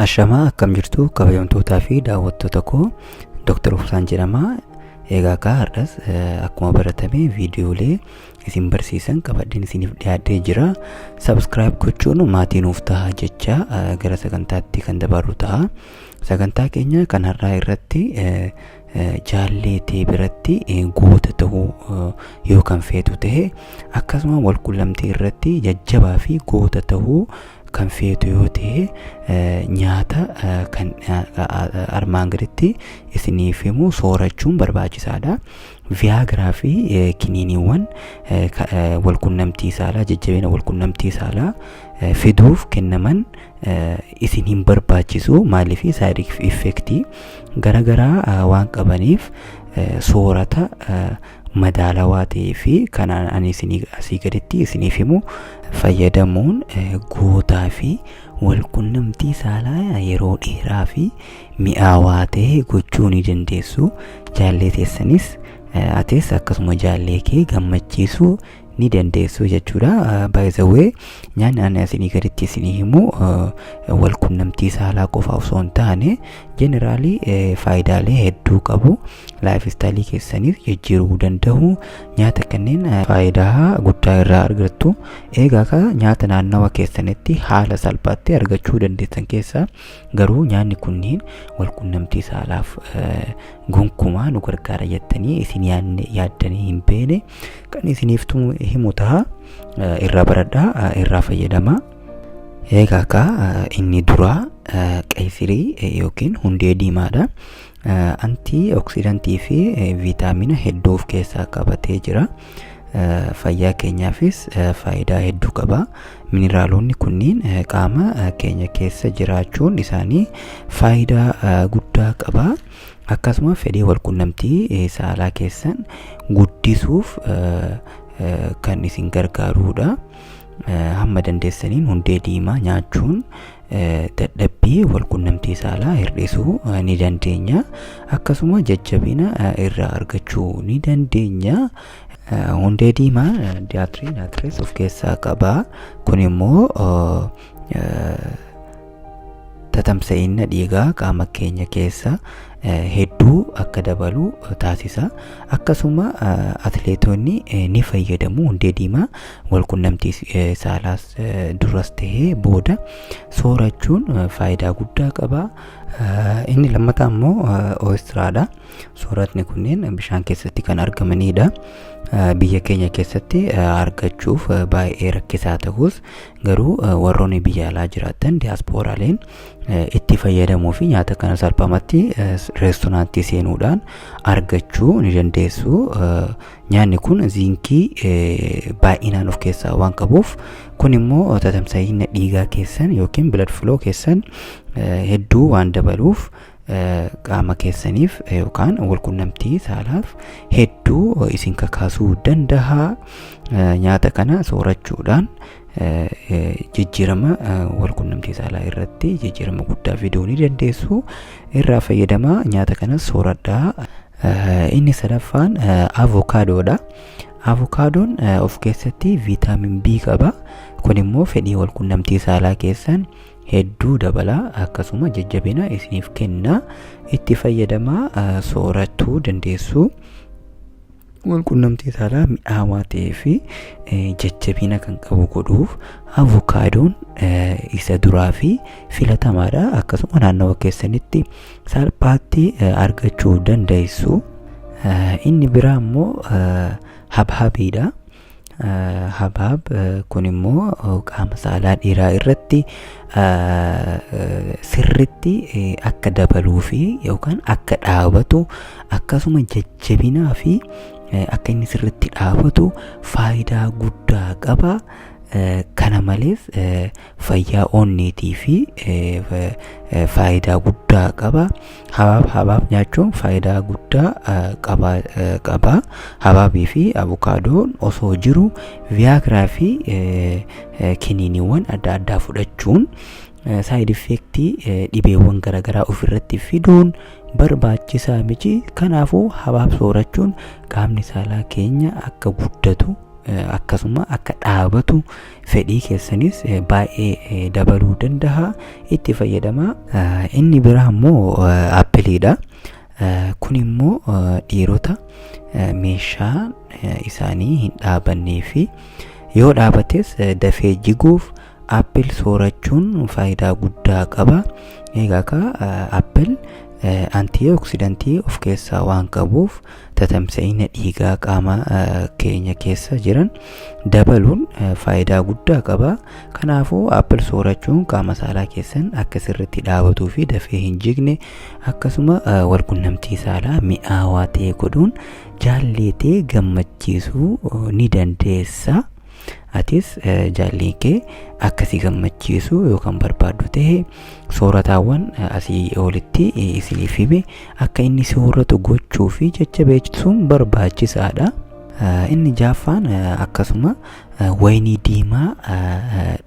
Ashamaa akkam jirtu kabajamtootaa fi daawwattoota koo Dr. Ufsaan jedhama. Egaa har'as akkuma baratame viidiyoolee isin barsiisan qabadheen isiniif dhiyaatee jira. Subscribe gochuun maatii nuuf ta'a jecha gara sagantaatti kan dabarru ta'a. Sagantaa keenya kan har'aa irratti jaalleetee biratti goota ta'uu yoo kan feetu ta'e akkasuma walqunnamtii irratti jajjabaa fi goota ta'uu kan feetu yoo ta'e nyaata kan armaan gaditti isiniif himu soorachuun barbaachisaadha. Viaagraa fi kiniiniiwwan walqunnamtii saalaa jajjabina walqunnamtii saalaa fiduuf kennaman isin hin barbaachisu. Maaliif side effectii garagaraa waan qabaniif soorata madaalawaa ta'ee fi kanaan ani asii gaditti isiniif himu fayyadamuun gootaa fi walqunnamtii saalaa yeroo dheeraa fi mi'aawaa ta'e gochuu ni dandeessu. Jaallee teessanis atis akkasuma jaallee kee gammachiisuu ni dandeessu jechuudha. By the way, nyaanni ani isinii gaditti isinii himu walqunnamtii saalaa qofa osoo hin taane generally faayidaalee hedduu qabu. Lifestyle keessaniif jijjiiruu danda'u. Nyaata kanneen faayidaa guddaa irraa argattu. Egaa nyaata naannawa keessanitti haala salphaatti argachuu dandeessan keessaa garuu nyaanni kunniin walqunnamtii saalaaf gonkumaa nu gargaara jettanii isin yaaddanii hin beekne kan isiniif himu ta'a. Irraa baradhaa, irraa fayyadamaa. Egaa inni duraa qayisirii yookiin hundee diimaadha. Antioksidantii fi viitaamina hedduu of keessaa qabatee jira. Fayyaa keenyaafis faayidaa hedduu qaba. Mineraalonni kunniin qaama keenya keessa jiraachuun isaanii faayidaa guddaa qaba. Akkasuma fedhii walqunnamtii saalaa keessan guddisuuf kan isin gargaarudha. Hamma dandeessaniin hundee diimaa nyaachuun dadhabbii walqunnamtii saalaa hir'isuu ni dandeenya. Akkasuma jajjabina irraa argachuu ni dandeenya. Hundee diimaa naatriis of keessaa qaba. Kun immoo tatamsa'ina dhiigaa qaama keenya keessa hedduu akka dabalu taasisa. Akkasuma atleetonni ni fayyadamu hundee diimaa walqunnamtii saalaas duras ta'ee booda soorachuun faayidaa guddaa qaba. Inni lammataa immoo oostiraadha. Sooratni kunneen bishaan keessatti kan argamanidha. Biyya keenya keessatti argachuuf baay'ee rakkisaa ta'us garuu warroonni biyya alaa jiraatan diiyaasporaaleen itti fayyadamuu fi nyaata kana salphamatti reestooraantii seenuudhaan argachuu ni dandeessu. Nyaanni kun ziinkii baay'inaan of keessaa waan qabuuf kun immoo tatamsa'ina dhiigaa keessan yookiin blood flow keessan hedduu waan dabaluuf qaama keessaniif yookaan walqunnamtii saalaaf hedduu isin kakaasuu danda'a. Nyaata kana soorachuudhaan jijjiirama walqunnamtii saalaa irratti jijjiirama guddaa fiduu ni dandeessu. Irraa fayyadamaa. Nyaata kana sooradhaa. Inni sadaffaan avokaadoodha. Avokaadoon of keessatti viitaamin B qaba. Kun immoo fedhii walqunnamtii saalaa keessan hedduu dabala. Akkasuma jajjabina isiniif kenna. Itti fayyadamaa soorachuu dandeessu. Walqunnamtii saalaa mi'aawaa ta'ee fi jajjabina kan qabu godhuuf avokaadoon isa duraa fi filatamaadha. Akkasuma naannawa keessanitti salphaatti argachuu dandeessu. Inni biraa immoo habhabiidha. Habhab kun immoo qaama saalaa dhiiraa irratti sirritti akka dabaluu fi yookaan akka dhaabatu akkasuma jajjabinaa fi akka inni sirritti dhaabatu faayidaa guddaa qaba. Kana malees fayyaa onneetii fi faayidaa guddaa qaba. Habaab nyaachuun faayidaa guddaa qaba. Habaabii fi avokaadoon osoo jiru viaagraa fi kiniiniiwwan adda addaa fudhachuun side effectii dhibeewwan garagaraa ofirratti fiduun barbaachisaa miti. Kanaafuu habaab soorachuun qaamni saalaa keenya akka guddatu akkasuma akka dhaabatu fedhii keessanis baay'ee dabaluu danda'a. Itti fayyadama. Inni biraa immoo appiliidha. Kun immoo dhiirota meeshaa isaanii hin dhaabannee fi yoo dhaabates dafee jiguuf appil soorachuun faayidaa guddaa qaba. Egaa appil antioksidantii of keessaa waan qabuuf tatamsa'ina dhiigaa qaama keenya keessa jiran dabaluun faayidaa guddaa qaba. Kanaafuu appil soorachuun qaama saalaa keessan akka sirriitti dhaabatuu fi dafee hin jigne akkasuma walqunnamtii saalaa mi'aawaa ta'e godhuun jaallatee gammachiisuu ni dandeessa. Atis jaalli kee akkasii gammachiisu yookaan barbaadu ta'e soorataawwan asii olitti isiniif hime akka inni sooratu gochuu fi jajjabeessuun barbaachisaadha. Inni jaaffaan akkasuma wayinii diimaa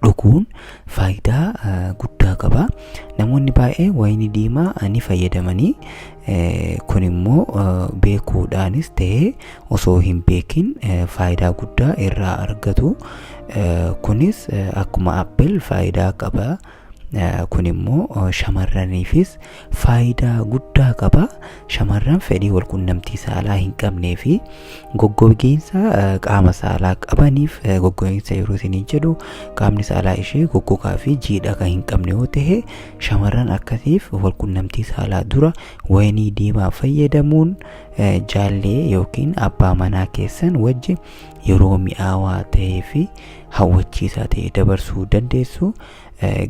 dhuguun faayidaa guddaa qaba. Namoonni baay'ee wayinii diimaa ni fayyadamanii kun immoo beekuudhaanis ta'e osoo hin beekin faayidaa guddaa irraa argatu. Kunis akkuma appil faayidaa qaba. Kun immoo shamarraniifis faayidaa guddaa qaba. Shamarran fedhii walqunnamtii saalaa hin qabnee fi goggogiinsa qaama saalaa qabaniif goggogiinsa yeroo isin jedhu qaamni saalaa ishee goggogaa fi jiidha kan hin qabne yoo ta'e shamarran akkasiif walqunnamtii saalaa dura wayinii diimaa fayyadamuun jaallee yookiin abbaa manaa keessan wajji yeroo mi'aawaa ta'ee fi hawwachiisaa ta'e dabarsuu dandeessu.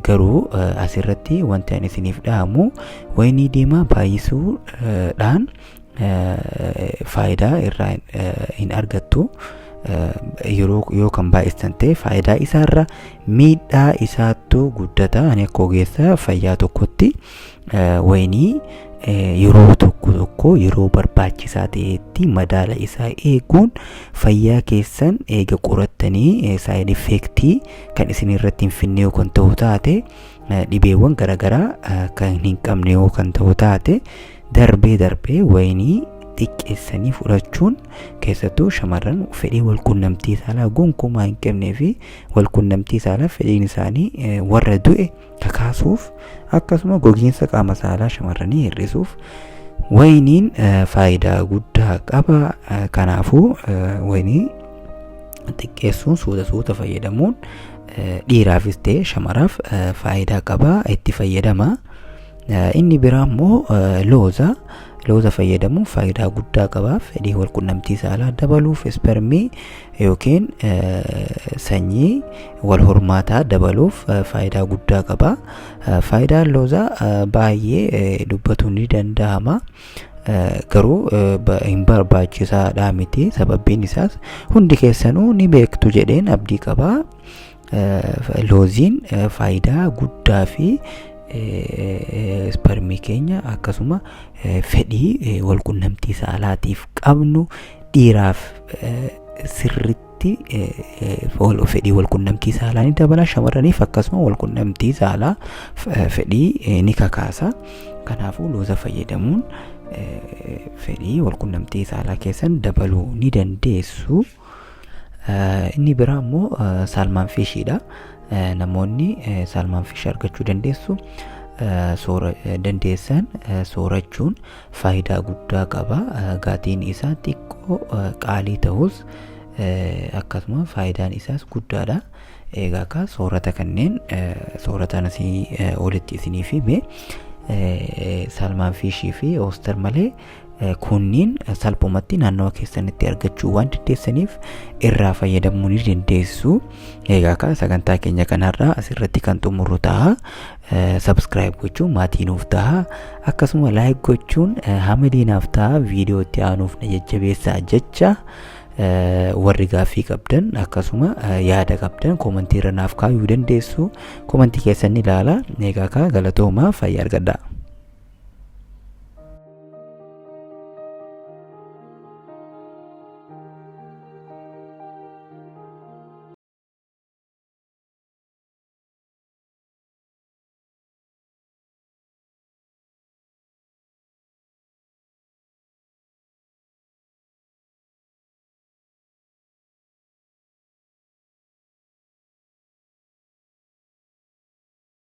Garuu asirratti wanti ani isiniif dhaamu wayinii diimaa baay'isuudhaan faayidaa irraa hin argattu. Yoo kan baay'istan ta'e faayidaa isaarra miidhaa isaattu guddata. Ani akka ogeessa fayyaa tokkotti wayinii yeroo tokko yeroo barbaachisaa ta'etti madaala isaa eeguun fayyaa keessan eega qorattanii saayid effeektii kan isin irratti hin finne yoo kan ta'u taate dhibeewwan garaagaraa kan hin qabne yoo kan ta'u taate darbee wayinii xiqqeessanii fudhachuun keessattuu shamarran fedhii walqunnamtii saalaa gonkumaa hin qabnee fi walqunnamtii saalaa fedhiin isaanii warra du'e kakaasuuf akkasuma gogiinsa qaama saalaa shamarranii hir'isuuf wayiniin faayidaa guddaa qaba. Kanaafuu wayinii xiqqeessuun suuta fayyadamuun dhiiraafis ta'e shamaraaf faayidaa qaba. Itti fayyadama. Inni biraa immoo looza fayyadamuun faayidaa guddaa qaba. Fedhii walqunnamtii saalaa dabaluuf ispermii yookiin sanyii wal hormaataa dabaluuf faayidaa guddaa qaba. Faayidaan loozaa baay'ee dubbatuun ni danda'ama. Garuu hin barbaachisaadha miti. Sababbiin isaas hundi keessanuu ni beektu jedheen abdii qaba. Looziin faayidaa guddaa fi ispermii keenya akkasuma fedhii walqunnamtii saalaatiif qabnu dhiiraaf sirritti fedhii walqunnamtii saalaa ni dabala. Shamarraniif akkasuma walqunnamtii saalaa fedhii ni kakaasa. Kanaafuu looza fayyadamuun fedhii walqunnamtii saalaa keessan dabaluu ni dandeessu. Inni biraa immoo saalmaan fiishiidha. Namoonni saalmaan fiish argachuu dandeessan soorachuun faayidaa guddaa qaba. Gatiin isaa xiqqoo qaalii ta'us akkasuma faayidaan isaas guddaadha. Egaa soorata kanneen sooratan asii olitti isiniif hime saalmaan fiishii fi ooster malee kunniin salphumatti naannawa keessanitti argachuu waan dandeessaniif irraa fayyadamuu ni dandeessu. Egaa sagantaa keenya kanarraa asirratti kan xumurru ta'a. Subscribe gochuun maatii nuuf ta'a. Akkasuma like gochuun hamadiinaaf ta'a. Viidiyoo itti aanuuf na jajjabeessaa jecha warri gaaffii qabdan akkasuma yaada qabdan komentii irra naaf kaa'uu dandeessu. Komentii keessan ilaala. Egaa galatoomaa fayyaa argadhaa.